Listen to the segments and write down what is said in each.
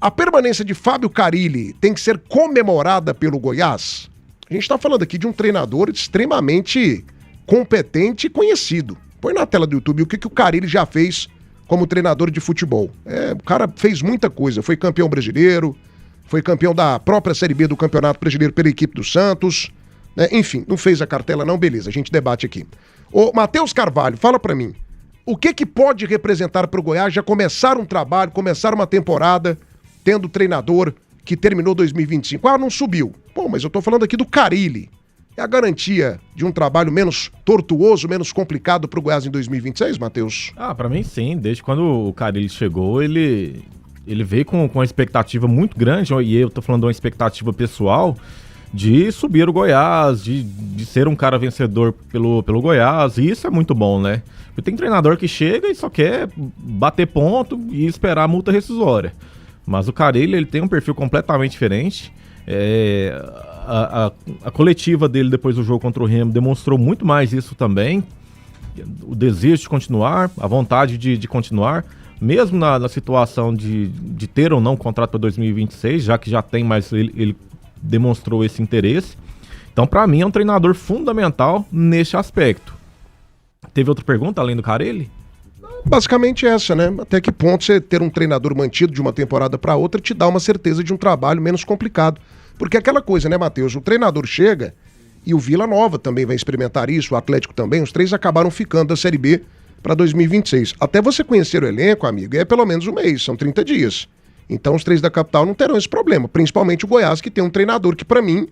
A permanência de Fábio Carille tem que ser comemorada pelo Goiás? A gente está falando aqui de um treinador extremamente competente e conhecido. Põe na tela do YouTube o que o Carille já fez como treinador de futebol. O cara fez muita coisa. Foi campeão brasileiro, foi campeão da própria Série B do Campeonato Brasileiro pela equipe do Santos. Enfim, não fez a cartela não, beleza, a gente debate aqui. Ô, Matheus Carvalho, fala pra mim. O que pode representar pro Goiás já começar um trabalho, começar uma temporada, tendo treinador que terminou 2025? Ah, não subiu. Pô, mas eu tô falando aqui do Carille. É a garantia de um trabalho menos tortuoso, menos complicado pro Goiás em 2026, Matheus? Pra mim sim. Desde quando o Carille chegou, ele veio com uma expectativa muito grande, e eu tô falando de uma expectativa pessoal, de subir o Goiás, de ser um cara vencedor pelo Goiás, e isso é muito bom, né? Porque tem treinador que chega e só quer bater ponto e esperar a multa rescisória. Mas o Carille, ele tem um perfil completamente diferente. A coletiva dele depois do jogo contra o Remo demonstrou muito mais isso também. O desejo de continuar, a vontade de continuar, mesmo na situação de ter ou não contrato para 2026, já que já tem, mas ele demonstrou esse interesse. Então, para mim, é um treinador fundamental neste aspecto. Teve outra pergunta além do Carille? Basicamente essa, né? Até que ponto você ter um treinador mantido de uma temporada para outra te dá uma certeza de um trabalho menos complicado. Porque aquela coisa, né, Matheus? O treinador chega e o Vila Nova também vai experimentar isso, o Atlético também, os três acabaram ficando da Série B para 2026. Até você conhecer o elenco, amigo, é pelo menos um mês, são 30 dias. Então os três da capital não terão esse problema, principalmente o Goiás, que tem um treinador que, para mim,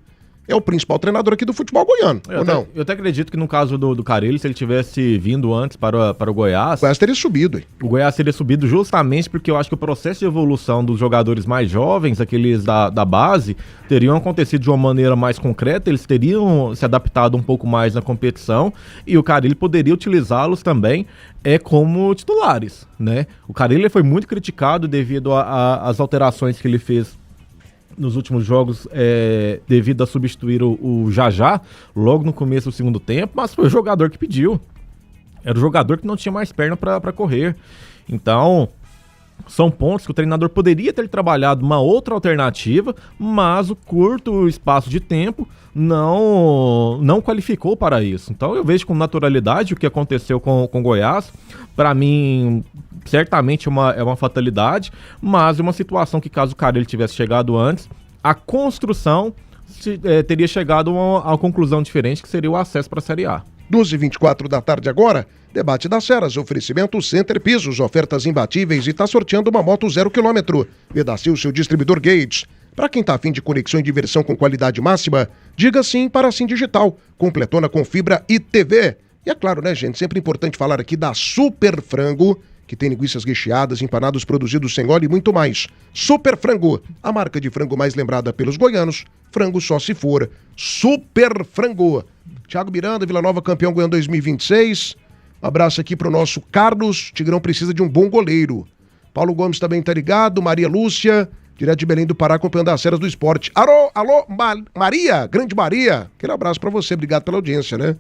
é o principal treinador aqui do futebol goiano, não? Eu até acredito que no caso do Carille, se ele tivesse vindo antes para o Goiás... O Goiás teria subido. Hein? O Goiás teria subido justamente porque eu acho que o processo de evolução dos jogadores mais jovens, aqueles da base, teriam acontecido de uma maneira mais concreta, eles teriam se adaptado um pouco mais na competição, e o Carille poderia utilizá-los também como titulares, né? O Carille foi muito criticado devido às alterações que ele fez nos últimos jogos, devido a substituir o Jajá logo no começo do segundo tempo, mas foi o jogador que pediu. Era o jogador que não tinha mais perna para correr. Então, são pontos que o treinador poderia ter trabalhado uma outra alternativa, mas o curto espaço de tempo não qualificou para isso. Então eu vejo com naturalidade o que aconteceu com o Goiás. Para mim, certamente é uma fatalidade, mas é uma situação que, caso o Carille tivesse chegado antes, a construção teria chegado a uma conclusão diferente, que seria o acesso para a Série A. 12h24 da tarde agora, debate das feras, oferecimento Center Pisos, ofertas imbatíveis e tá sorteando uma moto 0 km. Pedacil seu distribuidor Gates. Para quem tá afim de conexão e diversão com qualidade máxima, diga sim para a Sim Digital, completona com fibra e TV. E é claro, né, gente, sempre importante falar aqui da Super Frango, que tem linguiças recheadas, empanados produzidos sem óleo e muito mais. Super Frango, a marca de frango mais lembrada pelos goianos, frango só se for Super Frango. Thiago Miranda, Vila Nova, campeão goiano 2026. Um abraço aqui pro nosso Carlos. Tigrão precisa de um bom goleiro. Paulo Gomes também tá ligado. Maria Lúcia, direto de Belém do Pará, acompanhando as ceras do esporte. Alô, Maria, grande Maria. Aquele abraço pra você, obrigado pela audiência, né?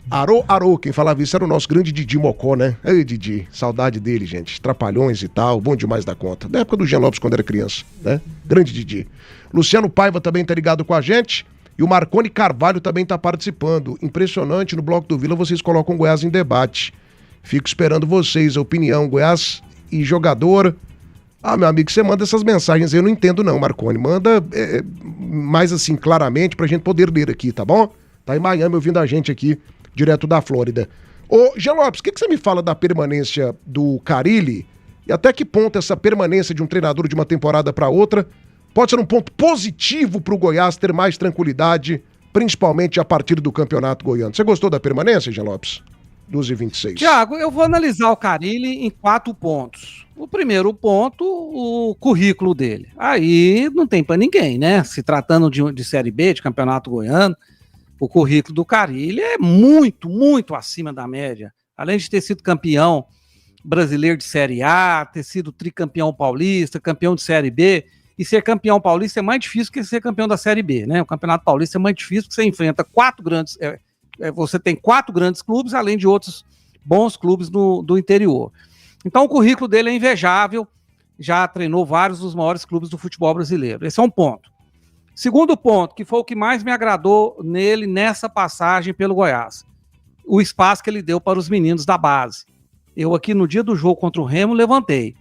Arô, quem falava isso era o nosso grande Didi Mocó, né? Ei, Didi, saudade dele, gente. Trapalhões e tal, bom demais da conta. Da época do Jean Lopes, quando era criança, né? Grande Didi. Luciano Paiva também tá ligado com a gente. E o Marconi Carvalho também tá participando. Impressionante, no Bloco do Vila vocês colocam o Goiás em debate. Fico esperando vocês, a opinião. Goiás e jogador... meu amigo, você manda essas mensagens aí, eu não entendo não, Marconi. Manda mais assim, claramente, pra gente poder ler aqui, tá bom? Tá em Miami ouvindo a gente aqui, direto da Flórida. Ô, Jean Lopes, o que você me fala da permanência do Carille? E até que ponto essa permanência de um treinador de uma temporada para outra pode ser um ponto positivo pro Goiás ter mais tranquilidade, principalmente a partir do Campeonato Goiano? Você gostou da permanência, Jean Lopes? 12h26. Tiago, eu vou analisar o Carille em 4 pontos. O primeiro ponto, o currículo dele. Aí não tem para ninguém, né? Se tratando de Série B, de Campeonato Goiano, o currículo do Carille é muito, muito acima da média. Além de ter sido campeão brasileiro de Série A, ter sido tricampeão paulista, campeão de Série B, e ser campeão paulista é mais difícil que ser campeão da Série B, né? O Campeonato Paulista é mais difícil porque você enfrenta 4 grandes... você tem 4 grandes clubes, além de outros bons clubes do interior. Então o currículo dele é invejável, já treinou vários dos maiores clubes do futebol brasileiro. Esse é um ponto. Segundo ponto, que foi o que mais me agradou nele nessa passagem pelo Goiás, o espaço que ele deu para os meninos da base. Eu aqui no dia do jogo contra o Remo levantei.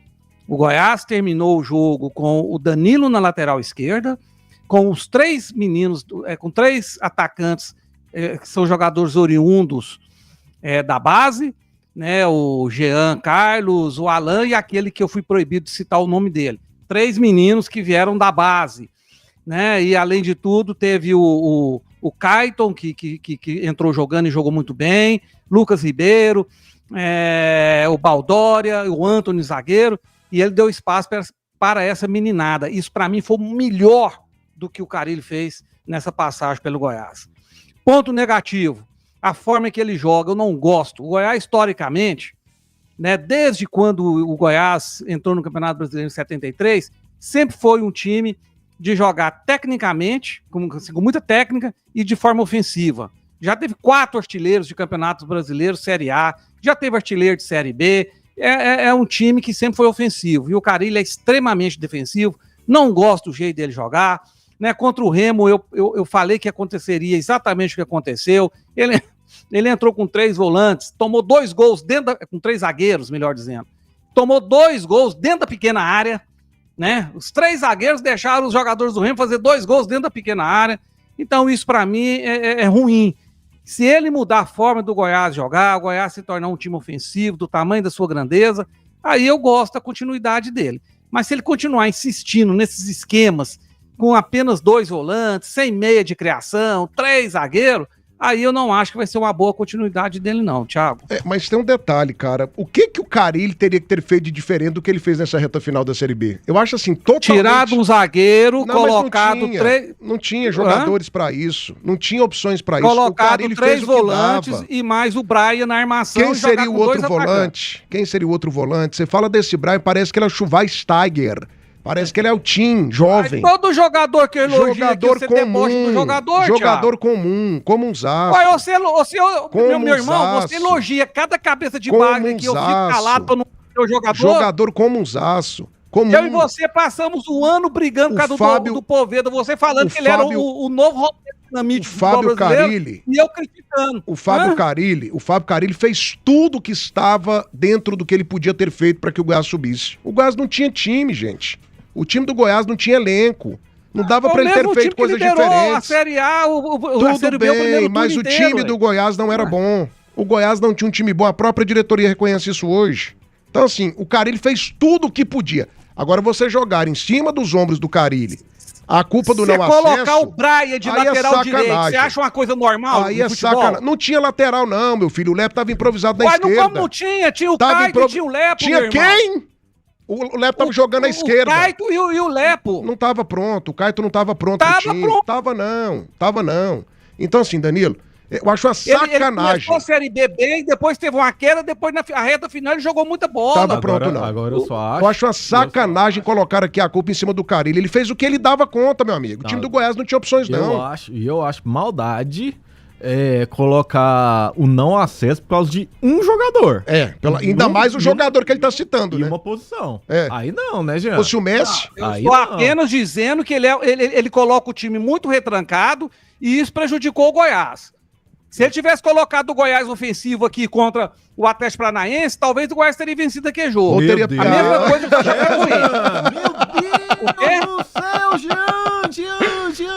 O Goiás terminou o jogo com o Danilo na lateral esquerda, com os 3 meninos, com 3 atacantes que são jogadores oriundos da base, né, o Jean Carlos, o Alan e aquele que eu fui proibido de citar o nome dele. 3 meninos que vieram da base, né, e além de tudo teve o Caiton, que entrou jogando e jogou muito bem, Lucas Ribeiro, o Baldória, o Antony zagueiro, e ele deu espaço para essa meninada. Isso para mim foi melhor do que o Carille fez nessa passagem pelo Goiás. Ponto negativo, a forma que ele joga, eu não gosto. O Goiás, historicamente, né, desde quando o Goiás entrou no Campeonato Brasileiro em 73, sempre foi um time de jogar tecnicamente, com muita técnica e de forma ofensiva. Já teve 4 artilheiros de campeonatos brasileiros, Série A, já teve artilheiro de Série B, é um time que sempre foi ofensivo, e o Carille é extremamente defensivo, não gosto do jeito dele jogar, né? Contra o Remo eu falei que aconteceria exatamente o que aconteceu, ele entrou com 3 volantes, tomou 2 gols com 3 zagueiros, melhor dizendo, tomou 2 gols dentro da pequena área, né? Os 3 zagueiros deixaram os jogadores do Remo fazer 2 gols dentro da pequena área, então isso para mim é ruim. Se ele mudar a forma do Goiás jogar, o Goiás se tornar um time ofensivo, do tamanho da sua grandeza, aí eu gosto da continuidade dele. Mas se ele continuar insistindo nesses esquemas, com apenas 2 volantes, sem meia de criação, 3 zagueiros, aí eu não acho que vai ser uma boa continuidade dele não, Thiago. Mas tem um detalhe, cara. O que o Carille teria que ter feito de diferente do que ele fez nessa reta final da Série B? Eu acho assim, totalmente... Tirado um zagueiro, colocado... Não tinha jogadores pra isso. Não tinha opções pra isso. Colocado 3 volantes e mais o Brian na armação. Quem seria o outro volante? Quem seria o outro volante? Você fala desse Brian, parece que ele é o Schweinsteiger. Parece que ele é o Tim, jovem. Mas todo jogador que elogia jogador aqui, você comum, do jogador comum, como um zaço. Meu irmão, você elogia cada cabeça de bagre que eu fico calado pra não ser o jogador. Jogador como um zaço. Comum. Eu e você passamos um ano brigando por causa do Poveda, você falando que ele era o novo Roberto Dinamite do Fábio Carille. E eu criticando. O Fábio Carille fez tudo que estava dentro do que ele podia ter feito para que o Goiás subisse. O Goiás não tinha time, gente. O time do Goiás não tinha elenco. Não dava para ele ter feito coisas diferentes. A Série A, a Série B, mas o time do Goiás não era bom. O Goiás não tinha um time bom. A própria diretoria reconhece isso hoje. Então, assim, o Carille fez tudo o que podia. Agora, você jogar em cima dos ombros do Carille a culpa do não acesso... Você colocar o Brian de lateral direito, você acha uma coisa normal? Aí é sacanagem. Não tinha lateral, não, meu filho. O Lepo tava improvisado na esquerda. Mas não tinha. Tinha o Caio e tinha o Lepo, Tinha quem? O Lepo tava jogando à esquerda. O Caito e o Lepo. Não tava pronto. O Caito não tava pronto pro time. Tava não. Então, assim, Danilo, eu acho uma sacanagem. Ele começou a Série B bem, depois teve uma queda, depois na reta final ele jogou muita bola. Tava pronto, não. Agora eu só acho... Eu acho uma sacanagem colocar aqui a culpa em cima do Carille. Ele fez o que ele dava conta, meu amigo. O time do Goiás não tinha opções, não. Eu acho maldade... colocar o não acesso por causa de um jogador. Ainda mais o jogador que ele tá citando, né? Uma posição. Aí não, né, Jean? Fosse o Messi. Eu estou apenas dizendo que ele coloca o time muito retrancado e isso prejudicou o Goiás. Se ele tivesse colocado o Goiás ofensivo aqui contra o Atlético Paranaense, talvez o Goiás teria vencido aquele jogo. A mesma coisa que o Meu Deus do céu, Jean!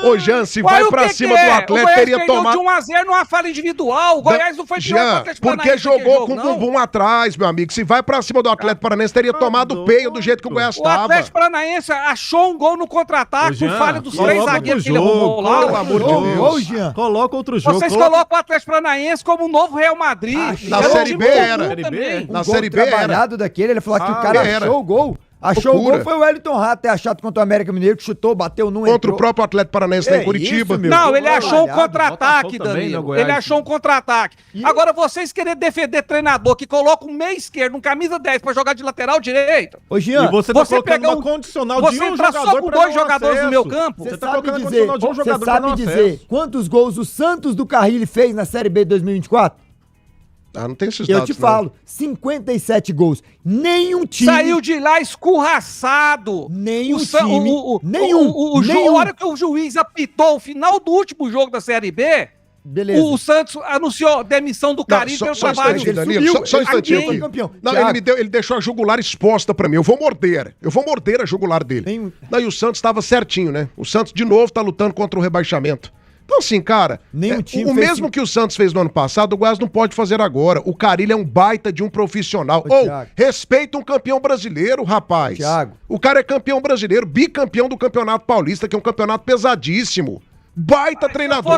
Ô, Jean, se vai pra cima do Atlético, teria tomado... de 1-0 numa falha individual. O Goiás não foi pior pro Atlético Paranaense. Porque jogou com o bumbum atrás, meu amigo. Se vai pra cima do Atlético Paranaense, teria tomado o peio do jeito que o Goiás tava. O Atlético Paranaense achou um gol no contra-ataque por falha dos 3 zagueiros que ele arrumou lá. Pelo amor de Deus. Jean. Coloca outro jogo. Vocês colocam o Atlético Paranaense como o novo Real Madrid. Na Série B era. Na Série B trabalhado daquele, ele falou que o cara achou o gol. Achou o gol, foi o Wellington Rato ter achado contra o América Mineiro, que chutou, bateu num... Contra o próprio Atlético Paranaense lá em Curitiba. Não, ele achou um contra-ataque, Danilo. Ele achou um contra-ataque. Agora, vocês querem defender treinador que coloca um meio esquerdo, um camisa 10 pra jogar de lateral direito? Ô, Jean, e você tá colocando uma condicional de um jogador só com 2 jogadores no meu campo? Você sabe dizer quantos gols o Santos do Carille fez na Série B de 2024? não tem esses dados. Eu te falo, 57 gols. Nenhum time... Saiu de lá escorraçado. Nenhum time... A hora que o juiz apitou o final do último jogo da Série B... Beleza. O Santos anunciou demissão do Carilli pelo trabalho. Só um instantinho aqui. Não, ele deixou a jugular exposta pra mim. Eu vou morder a jugular dele. E o Santos tava certinho, né? O Santos, de novo, tá lutando contra o rebaixamento. Então, assim, cara, o mesmo que o Santos fez no ano passado, o Goiás não pode fazer agora. O Carilli é um baita de um profissional. Respeita um campeão brasileiro, rapaz. Thiago. O cara é campeão brasileiro, bicampeão do Campeonato Paulista, que é um campeonato pesadíssimo. Baita treinador.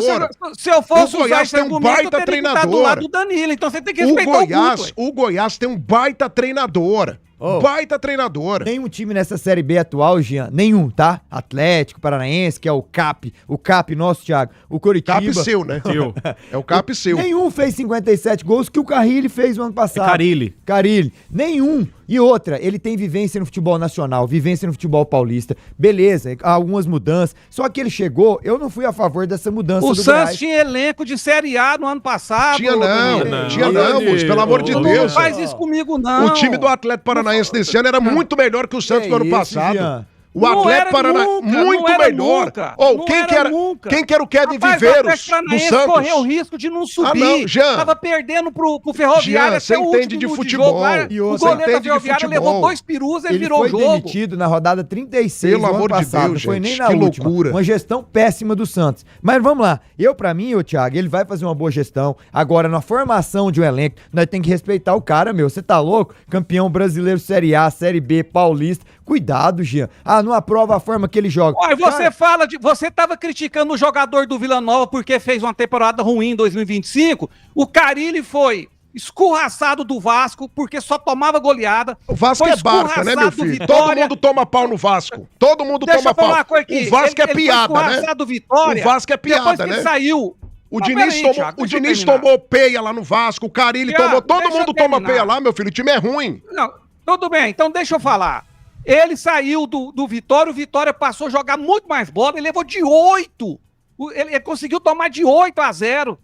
Se eu fosse o Goiás tem um baita treinador. Do lado do Danilo, então você tem que respeitar o Goiás tem um baita treinador. Baita treinador. Nenhum time nessa Série B atual, Jean, nenhum, tá? Atlético Paranaense, que é o CAP nosso, Thiago. O Coritiba. CAP seu, né? É o CAP seu. Nenhum fez 57 gols que o Carilli fez no ano passado. Carilli. Nenhum. E outra, ele tem vivência no futebol nacional, vivência no futebol paulista. Beleza, algumas mudanças. Só que ele chegou, eu não fui a favor dessa mudança do Santos Goiás. Tinha elenco de Série A no ano passado. Tinha não, moço, pelo amor de Deus. Não faz isso comigo, não. O time do Atlético Paranaense desse ano era muito melhor que o Santos do ano passado. Jean? O Atlético Paranaense, muito melhor. Quem que era o Kevin Viveiros do Santos? Correu o risco de não subir. Tava perdendo pro Ferroviário. Você entende de futebol. O goleiro da Ferroviária levou 2 perus e virou o jogo. Ele foi demitido na rodada 36 do ano passado. Não foi nem na última. Loucura. Uma gestão péssima do Santos. Mas vamos lá. Pra mim, o Thiago, ele vai fazer uma boa gestão. Agora, na formação de um elenco, nós temos que respeitar o cara, meu. Você tá louco? Campeão brasileiro Série A, Série B, Paulista. Cuidado, Jean. Não aprova a forma que ele joga. Olha, você tava criticando o jogador do Vila Nova porque fez uma temporada ruim em 2025. O Carilli foi escorraçado do Vasco porque só tomava goleada. O Vasco é barca, né, meu filho? Todo mundo toma pau no Vasco. Todo mundo toma pau. O Vasco é piada, né? O Vasco é piada, né? Ele saiu. O Diniz tomou peia lá no Vasco, o Carilli tomou, todo mundo toma peia lá, meu filho. O time é ruim. Não, tudo bem, então deixa eu falar. Ele saiu do Vitória, o Vitória passou a jogar muito mais bola, ele levou de 8. Ele conseguiu tomar de 8-0,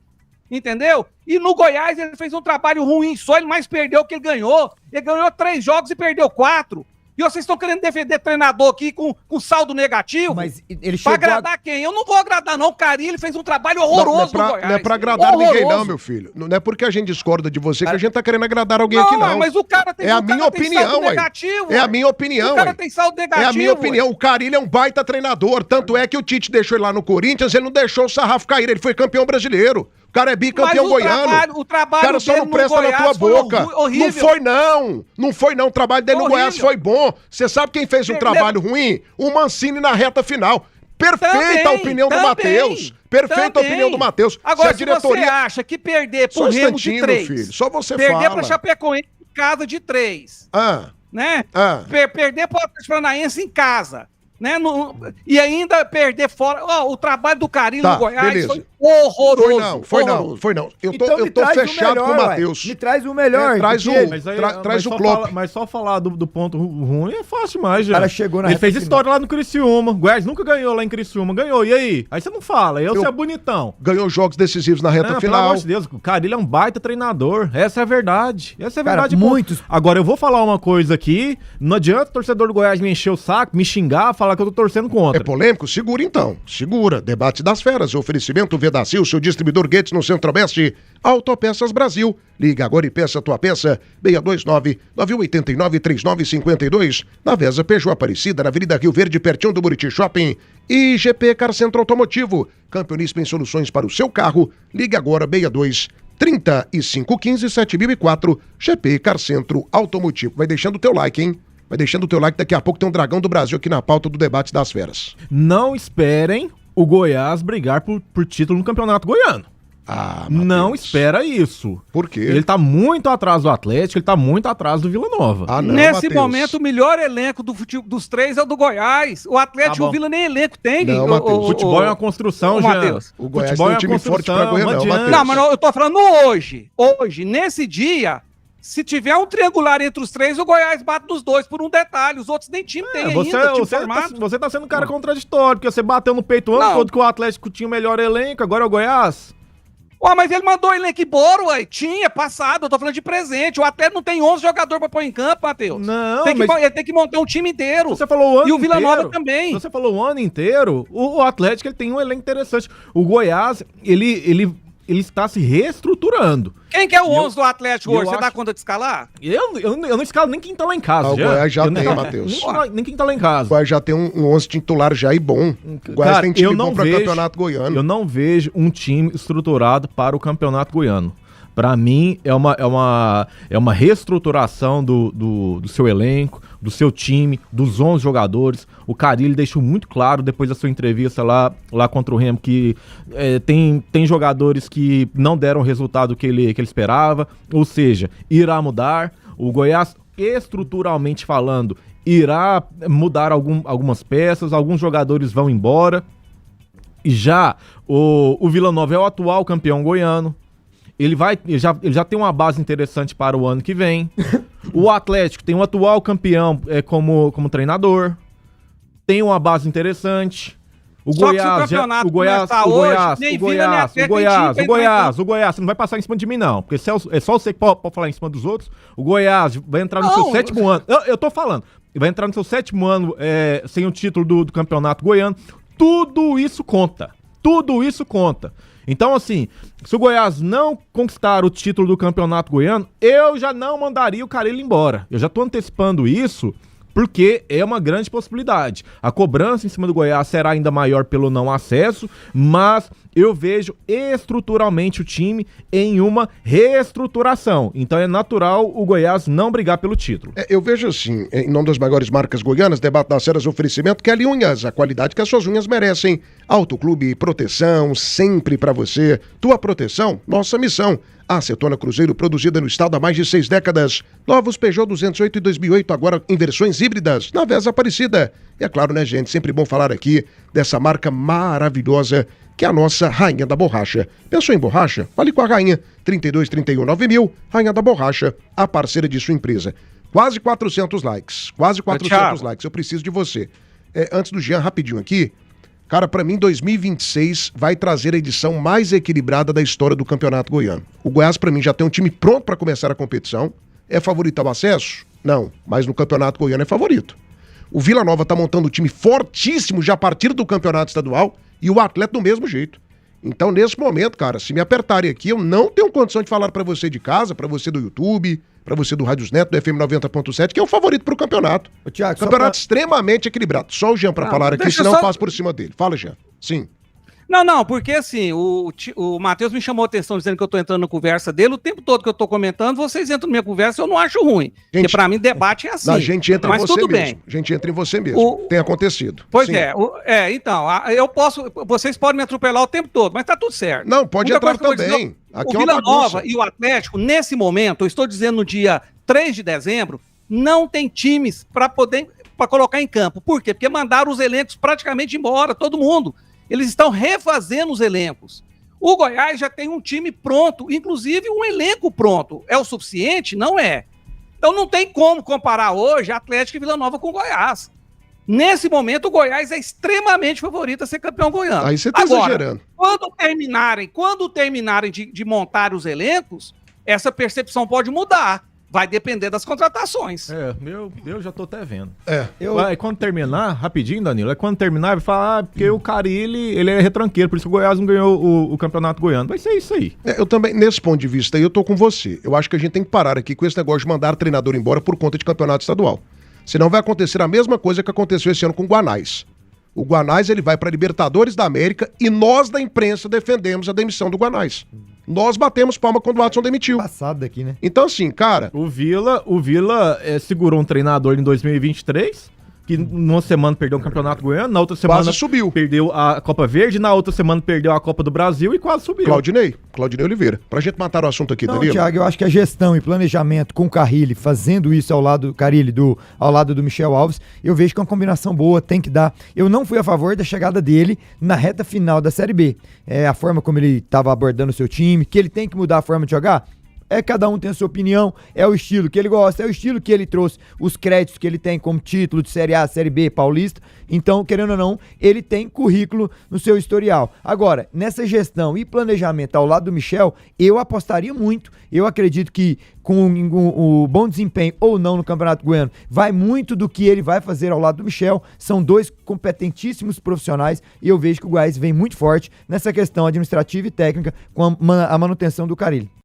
entendeu? E no Goiás ele fez um trabalho ruim só, ele mais perdeu que ele ganhou. Ele ganhou 3 jogos e perdeu 4. E vocês estão querendo defender treinador aqui com saldo negativo? Mas ele chegou pra agradar quem? Eu não vou agradar, não. O Carilli fez um trabalho horroroso no Goiás. Não é pra agradar ninguém, não, meu filho. Não é porque a gente discorda de você que a gente tá querendo agradar alguém aqui, não. Mas o cara tem a minha opinião, negativo. É a minha opinião, O cara tem saldo negativo. É a minha opinião. O Carilli é um baita treinador. Tanto é que o Tite deixou ele lá no Corinthians, ele não deixou o sarrafo cair. Ele foi campeão brasileiro. O cara é bicampeão goiano. O trabalho cara só não presta na tua boca. Não foi, não. Não foi, não. O trabalho dele no Goiás foi bom. Você sabe quem fez um trabalho ruim? O Mancini na reta final. Perfeita a opinião do Matheus. Perfeita a opinião do Matheus. Agora, se você acha que perder pro Remo de 3... filho. Só você perder fala. pra Chapecoense em casa de 3. Né? Perder pro Atlético Paranaense em casa. Né? E ainda perder fora. O trabalho do Carilli no Goiás foi horroroso. Foi não. Eu tô fechado com o Matheus. Me traz o melhor. Traz o Klopp. Mas só falar do ponto ruim é fácil demais, já. O cara chegou na Ele fez história lá no Criciúma. O Goiás nunca ganhou lá em Criciúma. Ganhou. E aí? Aí você não fala. Você é bonitão. Ganhou jogos decisivos na reta final. Pelo amor de Deus. O Carilli é um baita treinador. Essa é a verdade. Muitos. Agora, eu vou falar uma coisa aqui. Não adianta o torcedor do Goiás me encher o saco, me xingar, falar que eu tô torcendo contra. É polêmico? Segura então. Segura. Debate das feras. Oferecimento Vedacil, seu distribuidor Gates no Centro-Oeste. Autopeças Brasil. Liga agora e peça tua peça. 629-9189-3952. Na Vesa Peugeot Aparecida, na Avenida Rio Verde, pertinho do Buriti Shopping. E GP Car Centro Automotivo. Campeonismo em soluções para o seu carro. Liga agora, 62-3515-7004. GP Car Centro Automotivo. Vai deixando o teu like, hein? Vai deixando o teu like, daqui a pouco tem um Dragão do Brasil aqui na pauta do debate das feras. Não esperem o Goiás brigar por título no Campeonato Goiano. Não espera isso. Por quê? Ele tá muito atrás do Atlético, ele tá muito atrás do Vila Nova. Nesse momento, o melhor elenco dos 3 é o do Goiás. O Atlético e o Vila nem elenco tem. O futebol é uma construção, Matheus. O Goiás tem um time forte pra Goiás, não, Matheus. Não, mas eu tô falando hoje. Hoje, nesse dia... Se tiver um triangular entre os 3, o Goiás bate nos 2 por um detalhe. Os outros nem time tem ainda. Você tá sendo um cara contraditório, porque você bateu no peito o ano todo que o Atlético tinha o melhor elenco, agora é o Goiás. Mas ele mandou elenco embora, ué. Tinha, passado, eu tô falando de presente. O Atlético não tem 11 jogadores pra pôr em campo, Matheus. Não, ele tem que montar um time inteiro. Você falou o ano e o Vila inteiro. Nova também. Você falou o ano inteiro. O Atlético ele tem um elenco interessante. O Goiás, ele está se reestruturando. Quem que é o 11 do Atlético hoje? Você acho... dá conta de escalar? Eu não escalo nem quem tá lá em casa. O Goiás já tem, Matheus. Nem quem tá lá em casa. O Goiás já tem um 11 titular já e bom. O Goiás Cara, tem time bom para o Campeonato Goiano. Eu não vejo um time estruturado para o Campeonato Goiano. Para mim, é uma reestruturação do seu elenco, do seu time, dos 11 jogadores. O Carille deixou muito claro, depois da sua entrevista lá contra o Remo, que tem jogadores que não deram o resultado que ele esperava. Ou seja, irá mudar. O Goiás, estruturalmente falando, irá mudar algumas peças. Alguns jogadores vão embora. E já o Vila Nova é o atual campeão goiano. Ele já tem uma base interessante para o ano que vem. O Atlético tem um atual campeão como treinador. Tem uma base interessante. O Goiás, o Goiás, você não vai passar em cima de mim, não. Porque é só você que pode falar em cima dos outros. O Goiás vai entrar no seu 7º ano. Eu tô falando. Vai entrar no seu 7º ano sem o título do Campeonato Goiano. Tudo isso conta. Tudo isso conta. Então, assim, se o Goiás não conquistar o título do Campeonato Goiano, eu já não mandaria o Carille embora. Eu já tô antecipando isso porque é uma grande possibilidade. A cobrança em cima do Goiás será ainda maior pelo não acesso, mas eu vejo estruturalmente o time em uma reestruturação. Então é natural o Goiás não brigar pelo título. Eu vejo assim, em nome das maiores marcas goianas, debate das ceras, oferecimento Kelly Unhas, a qualidade que as suas unhas merecem. Autoclube, proteção, sempre pra você. Tua proteção, nossa missão. A Acetona Cruzeiro, produzida no estado há mais de 6 décadas. Novos Peugeot 208 e 2008, agora em versões híbridas, na Vesa Aparecida. E é claro, né, gente, sempre bom falar aqui dessa marca maravilhosa, que é a nossa Rainha da Borracha. Pensou em borracha? Fale com a Rainha. 3231 9000, Rainha da Borracha, a parceira de sua empresa. Quase 400 likes, quase 400 likes. Eu preciso de você. Antes do Jean, rapidinho aqui. Cara, pra mim, 2026 vai trazer a edição mais equilibrada da história do Campeonato Goiano. O Goiás, pra mim, já tem um time pronto pra começar a competição. É favorito ao acesso? Não, mas no Campeonato Goiano é favorito. O Vila Nova tá montando um time fortíssimo já a partir do Campeonato Estadual e o Atlético do mesmo jeito. Então, nesse momento, cara, se me apertarem aqui, eu não tenho condição de falar pra você de casa, pra você do YouTube, pra você do Rádios Neto, do FM 90.7, que é o favorito pro campeonato. Ô, Thiago, campeonato extremamente equilibrado. Só o Jean pra falar aqui, senão eu passo por cima dele. Fala, Jean. Sim. Não, porque assim, o Matheus me chamou a atenção dizendo que eu tô entrando na conversa dele, o tempo todo que eu tô comentando, vocês entram na minha conversa, eu não acho ruim. Porque pra mim, debate é assim. A gente entra mas em você tudo mesmo. bem. A gente entra em você mesmo. Tem acontecido. Pois Sim. então, vocês podem me atropelar o tempo todo, mas tá tudo certo. Não, pode entrar também. Aqui o Vila Nova e o Atlético, nesse momento, eu estou dizendo no dia 3 de dezembro, não tem times para colocar em campo. Por quê? Porque mandaram os elencos praticamente embora, todo mundo. Eles estão refazendo os elencos. O Goiás já tem um time pronto, inclusive um elenco pronto. É o suficiente? Não é. Então não tem como comparar hoje Atlético e Vila Nova com o Goiás. Nesse momento, o Goiás é extremamente favorito a ser campeão goiano. Aí você tá exagerando. Quando terminarem de montar os elencos, essa percepção pode mudar. Vai depender das contratações. Eu já tô até vendo. Quando terminar, rapidinho, Danilo, quando terminar, vai falar, porque o Carille, ele é retranqueiro, por isso que o Goiás não ganhou o Campeonato Goiano. Vai ser isso aí. Eu também, nesse ponto de vista aí, eu tô com você. Eu acho que a gente tem que parar aqui com esse negócio de mandar treinador embora por conta de campeonato estadual. Senão vai acontecer a mesma coisa que aconteceu esse ano com o Guanais. O Guanais, ele vai pra Libertadores da América e nós da imprensa defendemos a demissão do Guanais. Nós batemos palma quando o Watson demitiu. Passado daqui, né? Então, assim, cara... O Vila segurou um treinador em 2023, que numa semana perdeu o Campeonato Goiano, na outra semana quase subiu. Perdeu a Copa Verde, na outra semana perdeu a Copa do Brasil e quase subiu. Claudinei Oliveira. Pra gente matar o assunto aqui, Danilo. Thiago, eu acho que a gestão e planejamento com o Carille, fazendo isso ao lado do Carille, ao lado do Michel Alves, eu vejo que é uma combinação boa, tem que dar. Eu não fui a favor da chegada dele na reta final da Série B. A forma como ele estava abordando o seu time, que ele tem que mudar a forma de jogar, cada um tem a sua opinião, é o estilo que ele gosta, é o estilo que ele trouxe, os créditos que ele tem como título de Série A, Série B, Paulista. Então, querendo ou não, ele tem currículo no seu historial. Agora, nessa gestão e planejamento ao lado do Michel, eu apostaria muito. Eu acredito que com o bom desempenho ou não no Campeonato Goiano, vai muito do que ele vai fazer ao lado do Michel. São dois competentíssimos profissionais e eu vejo que o Goiás vem muito forte nessa questão administrativa e técnica com a manutenção do Carille.